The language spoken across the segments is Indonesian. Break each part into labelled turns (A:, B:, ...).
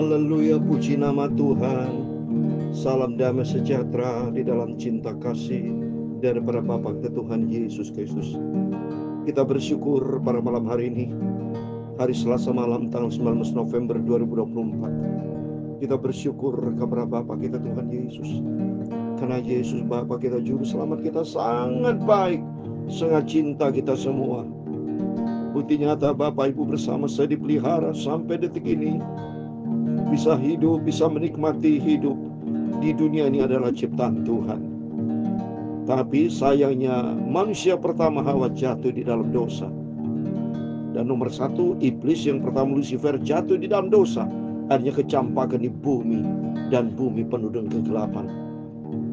A: Haleluya, puji nama Tuhan. Salam damai sejahtera di dalam cinta kasih daripada Bapa kita Tuhan Yesus Kristus. Kita bersyukur pada malam hari ini, hari Selasa malam tanggal 19 November 2024. Kita bersyukur kepada Bapa kita Tuhan Yesus, karena Yesus Bapa kita juru selamat kita sangat baik, sangat cinta kita semua. Bukti nyata Bapak Ibu bersama saya dipelihara sampai detik ini, bisa hidup, bisa menikmati hidup di dunia ini adalah ciptaan Tuhan. Tapi sayangnya manusia pertama Hawa jatuh di dalam dosa. Dan nomor satu, iblis yang pertama Lucifer jatuh di dalam dosa. Akhirnya kecampakan di bumi, dan bumi penuh dengan kegelapan.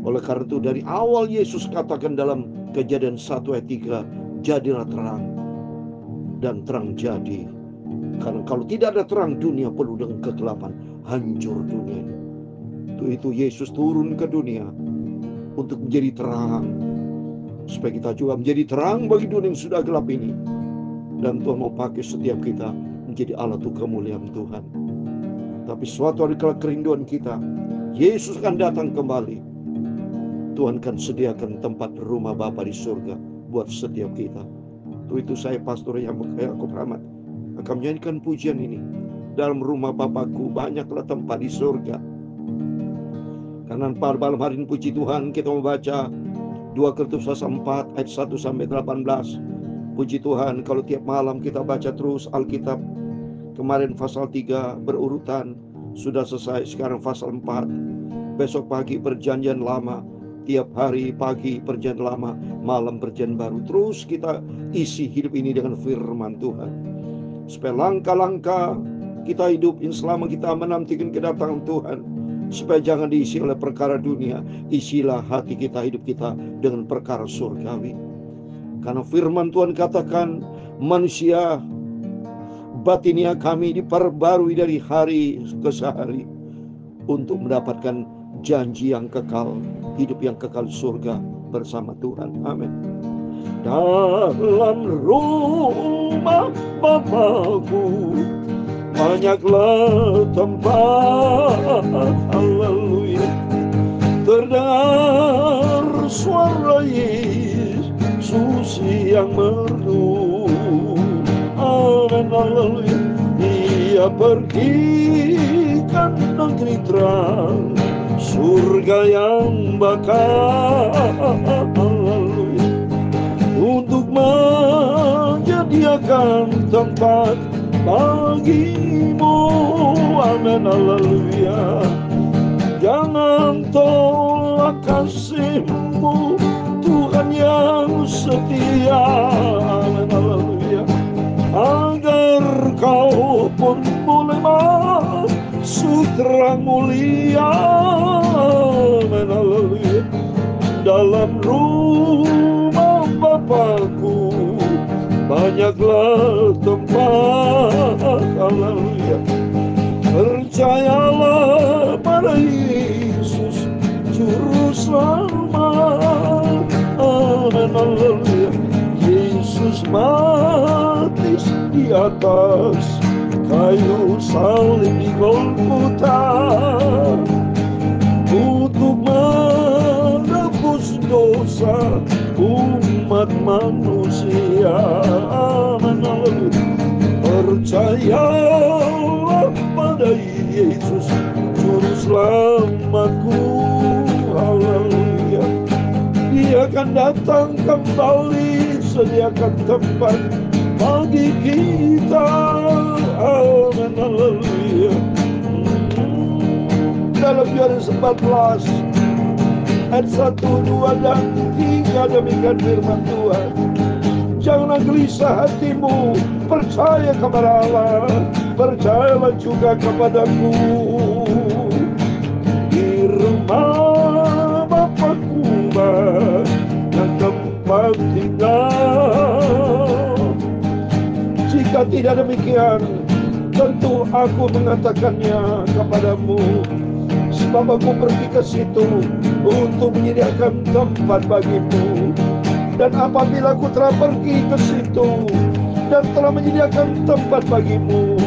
A: Oleh karena itu dari awal Yesus katakan dalam Kejadian 1 ayat 3, jadilah terang, dan terang jadi. Karena kalau tidak ada terang, dunia penuh dengan kegelapan, hancur dunia ini. Itu Yesus turun ke dunia untuk menjadi terang, supaya kita juga menjadi terang bagi dunia yang sudah gelap ini. Dan Tuhan mau pakai setiap kita menjadi alat untuk kemuliaan Tuhan. Tapi suatu hari kalau kerinduan kita, Yesus akan datang kembali, Tuhan akan sediakan tempat rumah Bapa di surga buat setiap kita. Itu saya pastor yang aku rahmat akan menyanyikan pujian ini. Dalam rumah Bapakku banyaklah tempat di surga. Karena pada malam hari ini puji Tuhan kita membaca 2 Korintus 4 ayat 1 sampai 18. Puji Tuhan kalau tiap malam kita baca terus Alkitab. Kemarin pasal 3 berurutan sudah selesai, sekarang pasal 4. Besok pagi perjanjian lama, tiap hari pagi perjanjian lama, malam perjanjian baru. Terus kita isi hidup ini dengan firman Tuhan, supaya langkah-langkah kita hidup selama kita menantikan kedatangan Tuhan, supaya jangan diisi oleh perkara dunia. Isilah hati kita, hidup kita dengan perkara surgawi. Karena firman Tuhan katakan, manusia batinnya kami diperbarui dari hari ke hari untuk mendapatkan janji yang kekal, hidup yang kekal surga bersama Tuhan. Amin. Dalam rumah Bapakku banyaklah tempat, haleluya. Terdengar suara Yesus yang merdu, amin, haleluya. Dia pergikan negeri terang, surga yang bakal, haleluya, untuk menyediakan tempat bagimu, amin, haleluya. Jangan tolak kasih-Mu, Tuhan yang setia, amin, haleluya. Agar kau pun boleh masuk terang mulia, amin, haleluya. Dalam rumah Bapakku banyaklah tempat, haleluya. Percayalah pada Yesus juru selamat, amin, haleluya. Yesus mati di atas kayu salib di Golgota untuk menebus dosa umat manusia, amin, haleluya. Percayalah pada Yesus juru selamatku, haleluya. Dia akan datang kembali, sediakan tempat bagi kita, amin, haleluya. Dalam Yohanes 14 ayat 1, 2, dan 3 demikian firman Tuhan. Janganlah gelisah hatimu, percaya kepada Allah, percayalah juga kepadaku. Di rumah Bapakku banyak tempat tinggal. Jika tidak demikian, tentu aku mengatakannya kepadamu, sebab aku pergi ke situ untuk menyediakan tempat bagimu. Dan apabila aku telah pergi ke situ dan telah menyediakan tempat bagimu,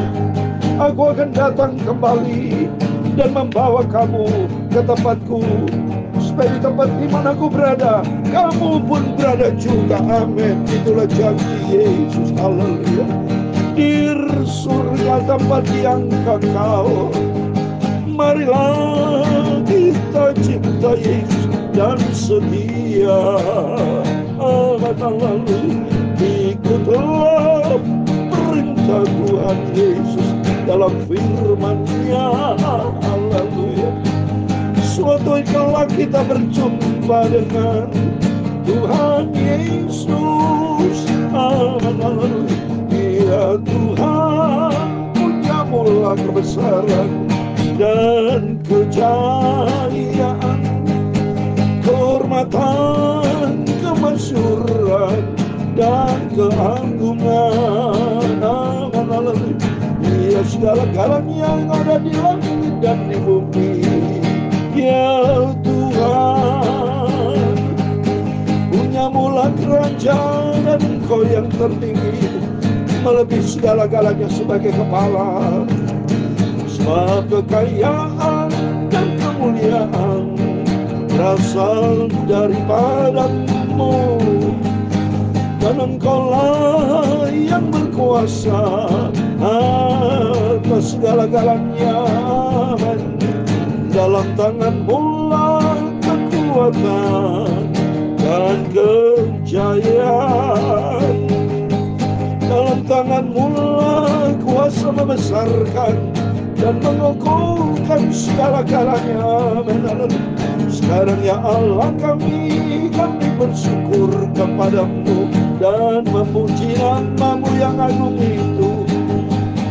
A: Aku akan datang kembali dan membawa kamu ke tempatku, supaya di tempat di mana aku berada, kamu pun berada juga. Amin. Itulah janji Yesus. Haleluya. Di surga tempat yang kekal. Marilah kita cinta Yesus dan setia. Lalu ikutlah perintah Tuhan Yesus dalam firman-Nya. Haleluya. Suatu kala kita berjumpa dengan Tuhan Yesus. Haleluya. Ya Tuhan, punyamu kebesaran dan kejayaan, kehormatan, kemasyhuran, dan keagungan. Ya segala-galanya yang ada di langit dan di bumi. Ya Tuhan, punyamulah kerajaan dan Engkau yang tertinggi, melebihi segala-galanya sebagai kepala. Sebab kekayaan dan kemuliaan berasal daripadamu, dan Engkaulah yang berkuasa atas segala-galanya. Dalam tangan-Mu lah kekuatan dan kejayaan. Dalam tangan-Mu lah kuasa membesarkan dan mengukuhkan segala-galanya. Sekarang ya Allah, kami bersyukur kepadamu dan memuji nama-Mu yang agung itu.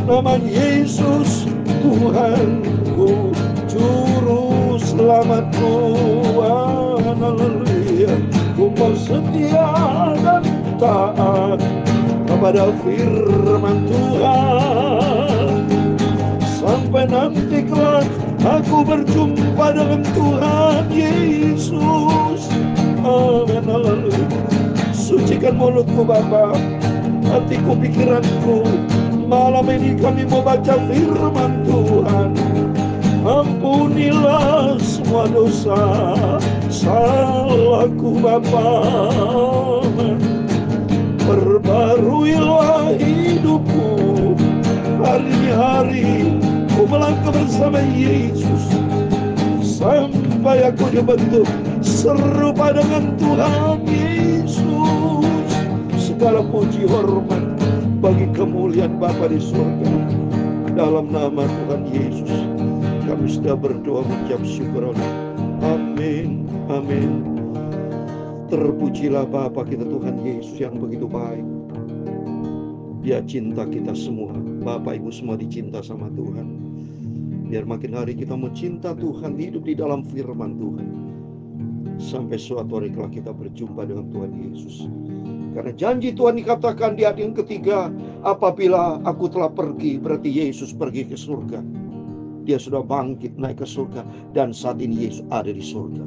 A: Nama Yesus Tuhanku, Juru Selamatku. Haleluya. Ku mau setia dan taat kepada firman Tuhan, sampai nanti kelak aku berjumpa dengan Tuhan Yesus. Amin. Haleluya. Sucikan mulutku Bapa, hatiku, pikiranku. Malam ini kami mau baca firman Tuhan. Ampunilah semua dosa salahku Bapa. Perbaruilah hidupku. Hari-hari ku melangkah bersama Yesus, sampai aku dibentuk serupa dengan Tuhan Yesus. Segala puji hormat bagi kemuliaan Bapa di surga. Dalam nama Tuhan Yesus kami sudah berdoa mengucap syukur. Amin. Amin. Terpujilah Bapa kita Tuhan Yesus yang begitu baik. Dia cinta kita semua. Bapak Ibu semua dicinta sama Tuhan. Biar makin hari kita mencinta Tuhan, hidup di dalam firman Tuhan, sampai suatu hari kelak kita berjumpa dengan Tuhan Yesus. Karena janji Tuhan dikatakan di ayat yang ketiga, apabila aku telah pergi, berarti Yesus pergi ke surga. Dia sudah bangkit naik ke surga, dan saat ini Yesus ada di surga.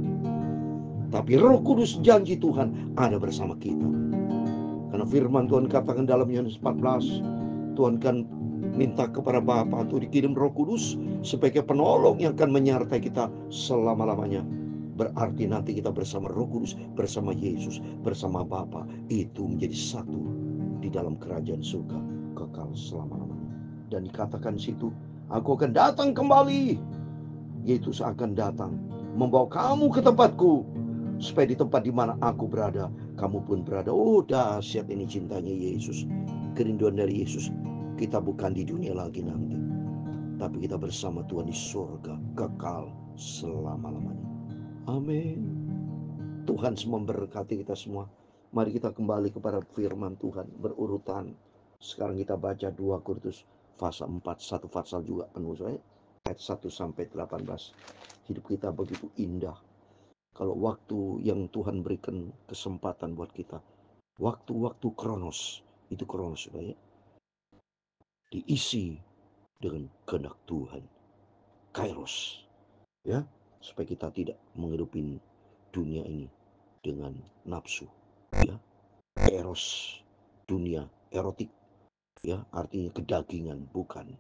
A: Tapi Roh Kudus, janji Tuhan ada bersama kita. Karena firman Tuhan katakan dalam Yohanes 14, Tuhan kan minta kepada Bapa untuk dikirim Roh Kudus sebagai penolong yang akan menyertai kita selama-lamanya. Berarti nanti kita bersama Roh Kudus, bersama Yesus, bersama Bapa, itu menjadi satu di dalam kerajaan surga kekal selama-lamanya. Dan dikatakan situ, aku akan datang kembali. Yesus akan datang membawa kamu ke tempatku, supaya di tempat di mana aku berada, kamu pun berada. Oh, dahsyat ini cintanya Yesus. Kerinduan dari Yesus. Kita bukan di dunia lagi nanti, tapi kita bersama Tuhan di surga kekal selama-lamanya. Amin. Tuhan memberkati kita semua. Mari kita kembali kepada firman Tuhan berurutan. Sekarang kita baca 2 Korintus pasal 4, satu pasal juga penuh saya. Ayat 1 sampai 18. Hidup kita begitu indah kalau waktu yang Tuhan berikan kesempatan buat kita. Waktu-waktu kronos, itu kronos ya, diisi dengan kehendak Tuhan. Kairos, ya, supaya kita tidak menghidupin dunia ini dengan nafsu, ya. Eros, dunia erotik, ya, artinya kedagingan, bukan.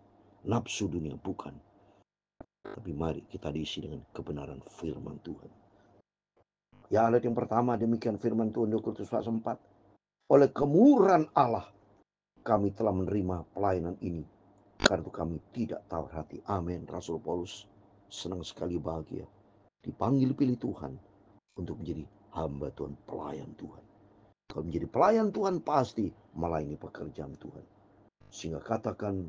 A: nafsu dunia, bukan. Tapi mari kita diisi dengan kebenaran firman Tuhan. Ya, ayat yang pertama demikian firman Tuhan 2 Korintus pasal 4. Oleh kemurahan Allah kami telah menerima pelayanan ini, karena kami tidak tawar hati. Amin. Rasul Paulus senang sekali, bahagia dipanggil pilih Tuhan untuk menjadi hamba Tuhan, pelayan Tuhan. Kalau menjadi pelayan Tuhan pasti melayani pekerjaan Tuhan. Sehingga katakan,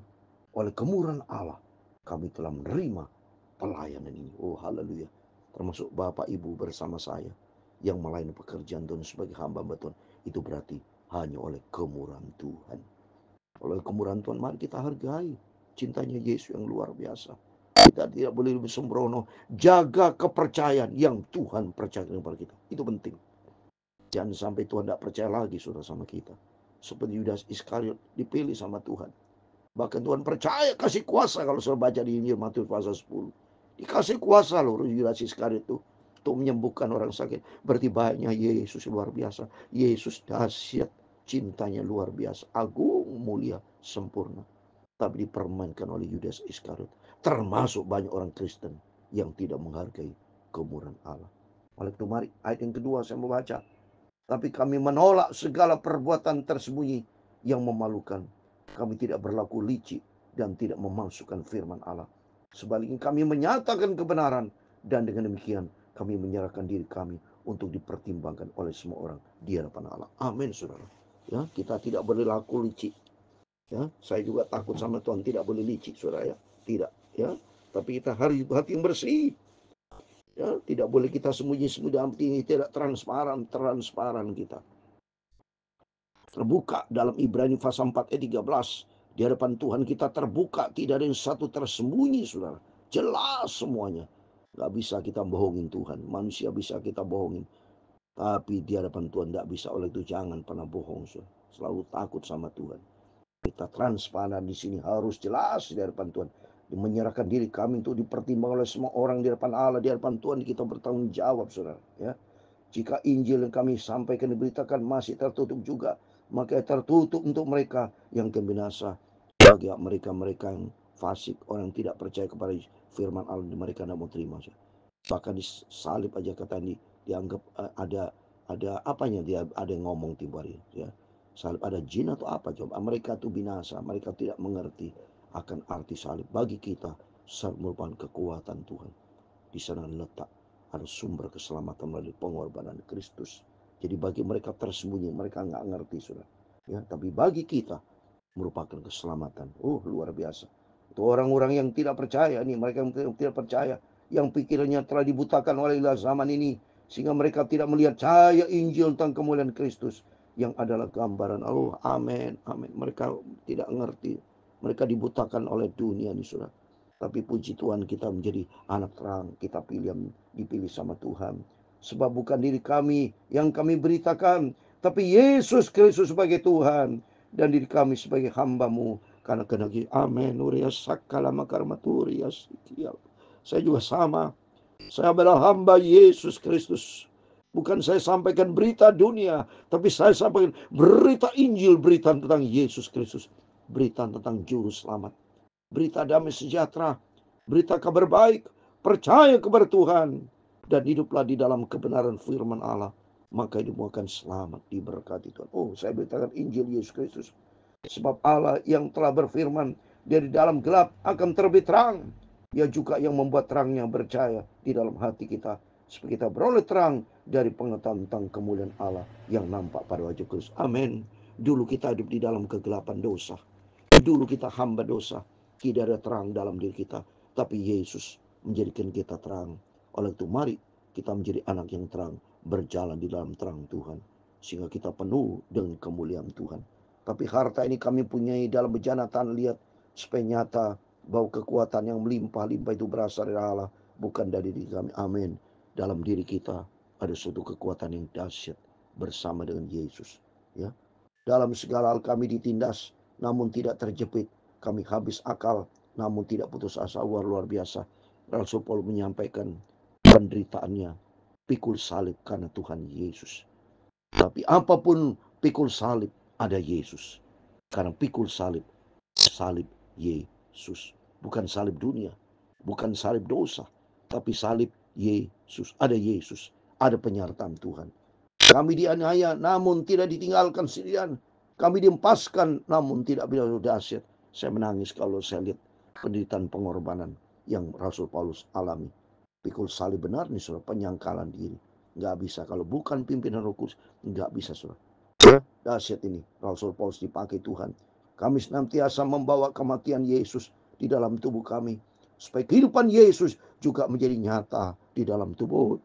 A: oleh kemurahan Allah kami telah menerima pelayanan ini. Oh haleluya. Termasuk Bapak Ibu bersama saya yang melayani pekerjaan Tuhan sebagai hamba Tuhan. Itu berarti hanya oleh kemurahan Tuhan. Oleh kemurahan Tuhan mari kita hargai cintanya Yesus yang luar biasa. Kita tidak boleh lebih sembrono. Jaga kepercayaan yang Tuhan percayakan kepada kita. Itu penting. Jangan sampai Tuhan tidak percaya lagi saudara sama kita. Seperti Yudas Iskariot dipilih sama Tuhan. Bahkan Tuhan percaya kasih kuasa. Kalau saya baca di Injil Matius pasal 10. Dikasih kuasa loh Yudas Iskariot itu untuk menyembuhkan orang sakit. Berarti banyak Yesus luar biasa. Yesus dahsyat. Cintanya luar biasa. Agung, mulia, sempurna. Tapi dipermainkan oleh Yudas Iskariot. Termasuk banyak orang Kristen yang tidak menghargai kemurahan Allah. Oleh itu mari ayat yang kedua saya membaca. Tapi kami menolak segala perbuatan tersembunyi yang memalukan. Kami tidak berlaku licik dan tidak memalsukan firman Allah. Sebaliknya kami menyatakan kebenaran. Dan dengan demikian kami menyerahkan diri kami untuk dipertimbangkan oleh semua orang di hadapan Allah. Amin saudara. Ya, kita tidak boleh laku licik. Ya, saya juga takut sama Tuhan, tidak boleh licik saudara ya. Tidak ya. Tapi kita harus hati yang bersih. Ya, tidak boleh kita sembunyi-sembunyi dalam hati, tidak transparan kita. Terbuka dalam Ibrani pasal 4 ayat 13. Di hadapan Tuhan kita terbuka, tidak ada yang satu tersembunyi saudara. Jelas semuanya. Gak bisa kita bohongin Tuhan. Manusia bisa kita bohongin. Tapi di hadapan Tuhan tidak bisa. Oleh itu jangan pernah bohong saudara. Selalu takut sama Tuhan. Kita transparan di sini harus jelas di hadapan Tuhan. Menyerahkan diri kami untuk dipertimbangkan oleh semua orang di hadapan Allah, di hadapan Tuhan kita bertanggung jawab saudara. Ya. Jika Injil yang kami sampaikan diberitakan masih tertutup juga, maka tertutup untuk mereka yang binasa. Bagi mereka-mereka yang fasik, orang yang tidak percaya kepada firman Allah, mereka tidak mau terima. Bahkan disalib aja kata ini dianggap ada apanya, dia ada yang ngomong tiba hari ya. Salib ada jin atau apa coba? Mereka itu binasa, mereka tidak mengerti akan arti salib. Bagi kita salib merupakan kekuatan Tuhan. Di sana letak ada sumber keselamatan melalui pengorbanan Kristus. Jadi bagi mereka tersembunyi, mereka nggak ngerti saudara. Ya, tapi bagi kita merupakan keselamatan. Luar biasa. Itu orang-orang yang tidak percaya nih, mereka yang tidak percaya, yang pikirannya telah dibutakan oleh zaman ini, sehingga mereka tidak melihat cahaya Injil tentang kemuliaan Kristus yang adalah gambaran Allah. Amin, amin. Mereka tidak ngerti, mereka dibutakan oleh dunia nih saudara. Tapi puji Tuhan kita menjadi anak terang, kita dipilih sama Tuhan. Sebab bukan diri kami yang kami beritakan, tapi Yesus Kristus sebagai Tuhan dan diri kami sebagai hamba-Mu. Karena kehendaki amin. Saya juga sama. Saya adalah hamba Yesus Kristus. Bukan saya sampaikan berita dunia, tapi saya sampaikan berita Injil, berita tentang Yesus Kristus, berita tentang juru selamat, berita damai sejahtera, berita kabar baik. Percaya kepada Tuhan dan hiduplah di dalam kebenaran firman Allah, maka hidupmu akan selamat, diberkati Tuhan. Saya beritakan Injil Yesus Kristus. Sebab Allah yang telah berfirman, dari dalam gelap akan terbit terang. Dia juga yang membuat terangnya bercahaya di dalam hati kita, supaya kita beroleh terang dari pengetahuan tentang kemuliaan Allah yang nampak pada wajah Kristus. Amin. Dulu kita hidup di dalam kegelapan dosa. Dulu kita hamba dosa. Tidak ada terang dalam diri kita. Tapi Yesus menjadikan kita terang. Oleh itu mari kita menjadi anak yang terang, berjalan di dalam terang Tuhan, sehingga kita penuh dengan kemuliaan Tuhan. Tapi harta ini kami punyai dalam bejana tanah, lihat supaya nyata bahwa kekuatan yang melimpah-limpah itu berasal dari Allah, bukan dari diri kami. Amin. Dalam diri kita ada suatu kekuatan yang dahsyat bersama dengan Yesus. Ya. Dalam segala hal kami ditindas, namun tidak terjepit. Kami habis akal, namun tidak putus asa. Luar biasa. Rasul Paulus menyampaikan penderitaannya, pikul salib karena Tuhan Yesus. Tapi apapun pikul salib, ada Yesus. Karena pikul salib, salib Yesus. Bukan salib dunia, bukan salib dosa, tapi salib Yesus. Ada Yesus, ada penyertaan Tuhan. Kami dianiaya namun tidak ditinggalkan sendirian. Kami diempaskan namun tidak bila dahsyat. Saya menangis kalau saya lihat penderitaan pengorbanan yang Rasul Paulus alami. Pikul salib benar nih saudara, penyangkalan diri. Nggak bisa, kalau bukan pimpinan Roh Kudus, nggak bisa saudara. Dahsyat ini, Rasul Paulus dipakai Tuhan. Kami senantiasa membawa kematian Yesus di dalam tubuh kami, supaya kehidupan Yesus juga menjadi nyata di dalam tubuh.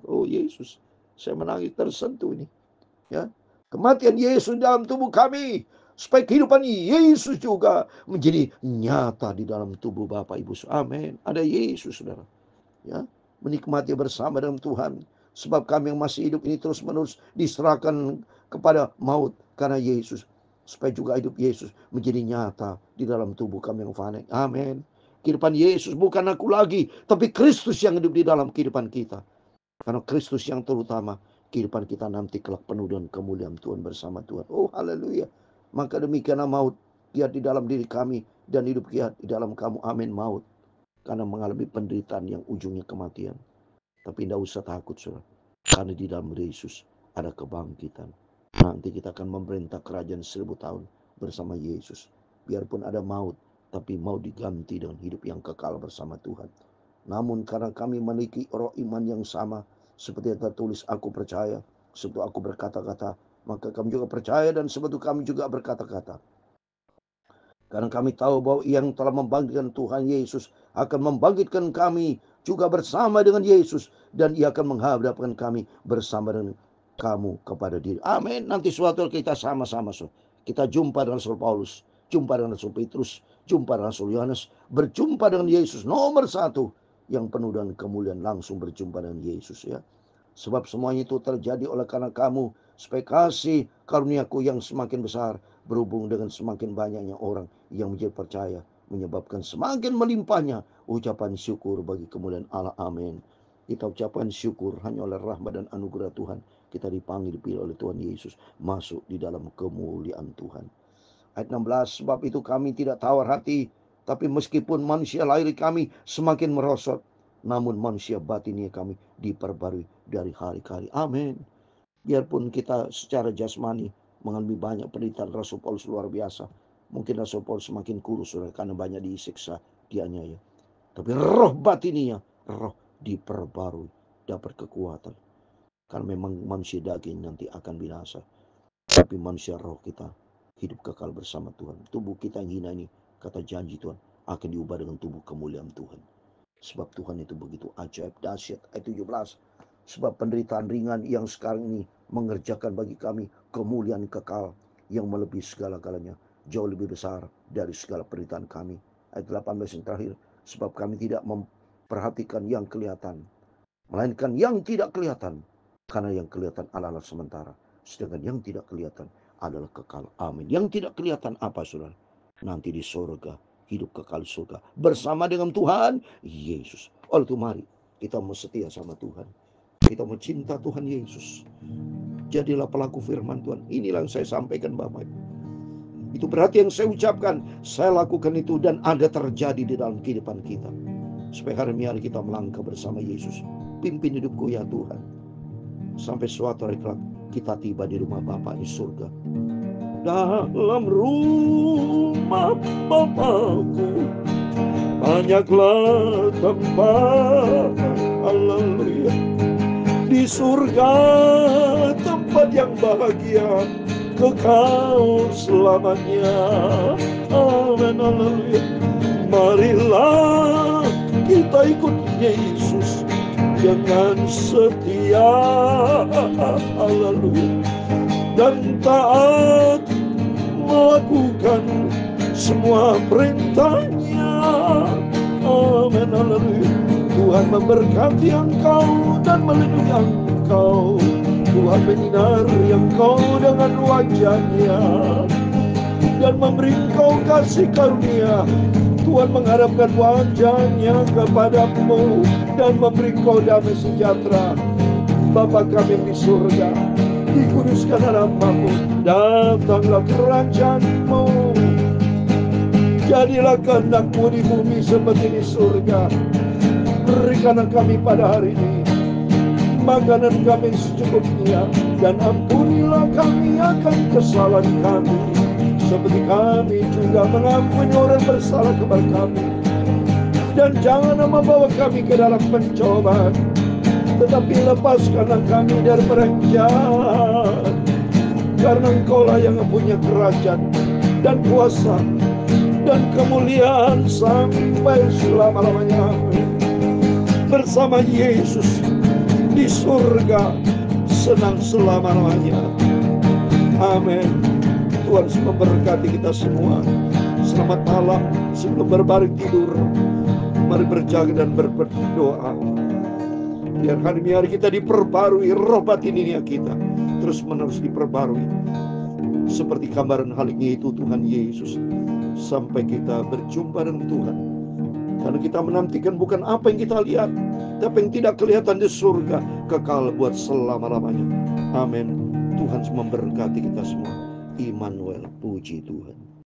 A: Oh Yesus, saya menangis tersentuh ini. Ya, kematian Yesus dalam tubuh kami, supaya kehidupan Yesus juga menjadi nyata di dalam tubuh Bapak Ibu. Amin. Ada Yesus saudara. Ya, menikmati bersama dengan Tuhan. Sebab kami yang masih hidup ini terus menerus diserahkan kepada maut karena Yesus, supaya juga hidup Yesus menjadi nyata di dalam tubuh kami yang fana. Amin. Kehidupan Yesus bukan aku lagi, tapi Kristus yang hidup di dalam kehidupan kita. Karena Kristus yang terutama, kehidupan kita nanti kelak penuh dengan kemuliaan Tuhan bersama Tuhan. Oh haleluya. Maka demikianlah maut giat di dalam diri kami, dan hidup giat di dalam kamu. Amin. Maut karena mengalami penderitaan yang ujungnya kematian. Tapi tidak usah takut saudara, karena di dalam Yesus ada kebangkitan. Nanti kita akan memerintah kerajaan 1000 tahun bersama Yesus. Biarpun ada maut, tapi maut diganti dengan hidup yang kekal bersama Tuhan. Namun karena kami memiliki roh iman yang sama, seperti yang tertulis, aku percaya, sebab aku berkata-kata, maka kami juga percaya, dan sebab kami juga berkata-kata. Karena kami tahu bahwa yang telah membangkitkan Tuhan Yesus akan membangkitkan kami juga bersama dengan Yesus, dan ia akan menghadapkan kami bersama dengan kamu kepada diri. Amin. Nanti suatu kita sama-sama kita jumpa dengan Rasul Paulus, jumpa dengan Rasul Petrus, jumpa dengan Rasul Yohanes, berjumpa dengan Yesus nomor 1 yang penuh dengan kemuliaan, langsung berjumpa dengan Yesus ya. Sebab semuanya itu terjadi oleh karena kamu, supaya kasih karuniaku yang semakin besar berhubung dengan semakin banyaknya orang yang menjadi percaya, menyebabkan semakin melimpahnya ucapan syukur bagi kemuliaan Allah. Amin. Kita ucapkan syukur hanya oleh rahmat dan anugerah Tuhan. Kita dipanggil, dipilih oleh Tuhan Yesus masuk di dalam kemuliaan Tuhan. Ayat 16, sebab itu kami tidak tawar hati, tapi meskipun manusia lahir kami semakin merosot, namun manusia batinnya kami diperbarui dari hari ke hari. Amin. Biarpun kita secara jasmani mengalami banyak penderitaan, Rasul Paulus luar biasa. Mungkin Rasul Paulus semakin kurus karena banyak disiksa, dianiaya. Tapi roh batinnya, roh diperbarui, dapat kekuatan. Karena memang manusia daging nanti akan binasa, tapi manusia roh kita hidup kekal bersama Tuhan. Tubuh kita yang hina ini, kata janji Tuhan, akan diubah dengan tubuh kemuliaan Tuhan. Sebab Tuhan itu begitu ajaib, dahsyat. Ayat 17, sebab penderitaan ringan yang sekarang ini mengerjakan bagi kami kemuliaan kekal yang melebihi segala-galanya, jauh lebih besar dari segala penderitaan kami. Ayat 18 yang terakhir, sebab kami tidak memperhatikan yang kelihatan, melainkan yang tidak kelihatan. Karena yang kelihatan adalah sementara, sedangkan yang tidak kelihatan adalah kekal. Amin. Yang tidak kelihatan apa saudara? Nanti di surga, hidup kekal surga bersama dengan Tuhan Yesus. Oleh itu mari kita mau setia sama Tuhan. Kita mau cinta Tuhan Yesus. Jadilah pelaku firman Tuhan. Inilah yang saya sampaikan Bapak. Itu berarti yang saya ucapkan, saya lakukan itu dan ada terjadi di dalam kehidupan kita. Supaya hari ini kita melangkah bersama Yesus. Pimpin hidupku ya Tuhan, sampai suatu hari kelak kita tiba di rumah Bapa di surga. Dalam rumah Bapakku banyaklah tempat, haleluya. Di surga tempat yang bahagia, kekal selamanya. Amin, haleluya. Marilah kita ikut Yesus dengan setia, haleluya, dan taat melakukan semua perintahnya. Amin, haleluya. Tuhan memberkati engkau dan melindungi engkau. Tuhan menyinari engkau dengan wajahnya dan memberi engkau kasih karunia. Tuhan mengharapkan wajahnya kepadamu dan memberi engkau damai sejahtera. Bapa kami yang di surga, dikuduskanlah namamu, datanglah kerajaanmu, Jadilah kehendak-Mu di bumi seperti di surga. Berikanlah kami pada hari ini makanan kami secukupnya, dan ampunilah kami akan kesalahan kami, seperti kami juga mengampuni orang bersalah kepada kami. Dan janganlah membawa kami ke dalam pencobaan, tetapi lepaskanlah kami daripada yang jahat. Karena Engkau-lah yang mempunyai kerajaan dan kuasa dan kemuliaan sampai selama-lamanya. Amin. Bersama Yesus di surga senang selama-lamanya. Amin. Tuhan memberkati kita semua. Selamat malam. Sebelum berbaring tidur, mari berjaga dan berdoa. Biar hari kita diperbarui, roh batin dunia kita terus menerus diperbarui seperti gambaran halnya itu Tuhan Yesus, sampai kita berjumpa dengan Tuhan. Karena kita menantikan bukan apa yang kita lihat, tapi yang tidak kelihatan di surga, kekal buat selama-lamanya. Amin. Tuhan memberkati kita semua. Immanuel, puji Tuhan.